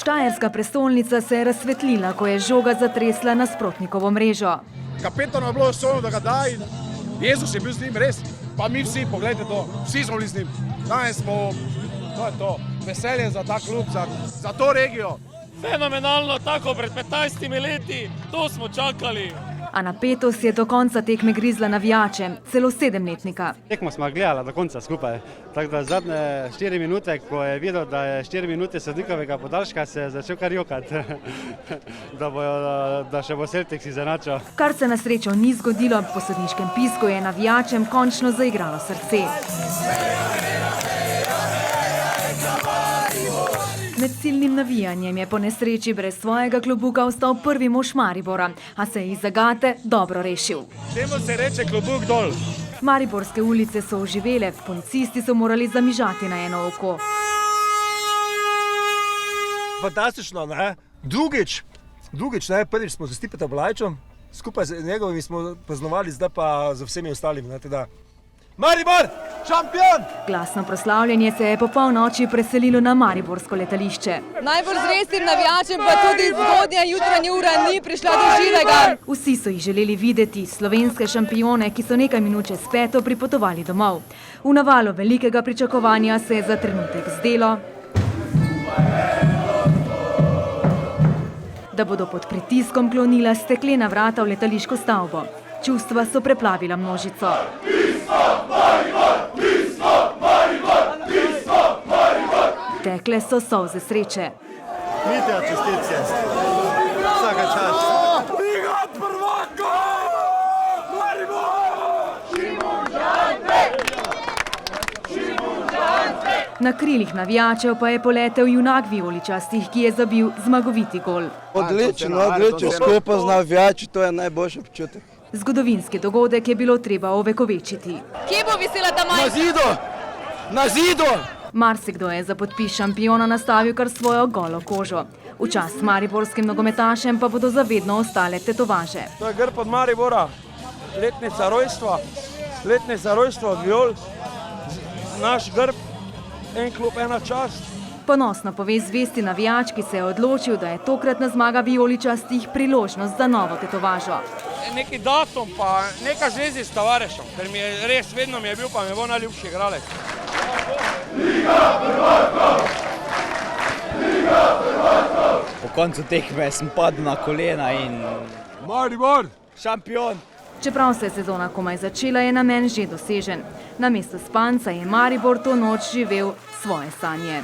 Štajerska prestolnica se je razsvetlila, ko je žoga zatresla nasprotnikovo mrežo. Kapetano je bilo osnovno, da ga da in Jezus je bil z njim, res. Pa mi vsi, pogledajte to, vsi smo bili z njim. Danes smo, to je to, veselje za ta klub, za to regijo. Fenomenalno, tako pred 15 leti, to smo čakali. A napetost je do konca tekme grizla navijače, celo 7-letnika. Tekmo smo gledali do konca skupaj, tako da zadnje 4 minute, ko je videl, da je 4 minute sodnikovega podaljška, se je začel kar jokati, da še bo Celtic izenačil. Kar se na srečo ni zgodilo, po sodniškem pisku je navijačem končno zaigralo srce. Med silnim navijanjem je po nesreči brez svojega klobuka ostal prvi mož Maribora, a se je iz zagate dobro rešil. Temu se reče klobuk dol. Mariborske ulice so oživele, policisti so morali zamižati na eno oko. Fantastično, ne? Drugič, ne? Prvič smo z Stipetom Blajčom, skupaj z njegovimi smo praznovali, zdaj pa z vsemi ostalimi. Maribor, šampion! Glasno proslavljanje se je po polnoči preselilo na mariborsko letališče. Najbolj zvestim navijačem pa tudi zgodnja jutranja ura ni prišla do živega. Vsi so jih želeli videti, slovenske šampione, ki so nekaj minut čez 5 pripotovali domov. V navalu velikega pričakovanja se je za trenutek zdelo, da bodo pod pritiskom klonila steklena vrata v letališko stavbo. Čustva so preplavila množico. Tekle so solze sreče. Mitja, čestitke. Vsaka čast. Liga prvaka! Na krilih navijačev pa je poletel junak vijoličastih, ki je zabil zmagoviti gol. Odlično, skupaj z navijači, to je najboljši občutek. Zgodovinski dogodek je bilo treba ovekovečiti. Kje bo visela ta majica? Na zidu! Na zidu! Marsikdo je za podpis šampiona nastavil kar svojo golo kožo. V čast mariborskim nogometašem pa bodo zavedno ostale tetovaže. To je grb od Maribora, letnica rojstva od Viol, naš grb, en klub, ena čast. Ponosno pove zvesti navijač, ki se je odločil, da je tokratna zmaga vijoličastih priložnost za novo tetovažo. Neki datum pa neka zvezi s Tavarešom, ker mi je res, vedno mi je bil pa mi bo najljubši igralec. Po koncu tekme sem padel na kolena in Maribor! šampion! Čeprav se je sezona komaj začela, je namen že dosežen. Namesto spanca je Maribor to noč živel svoje sanje.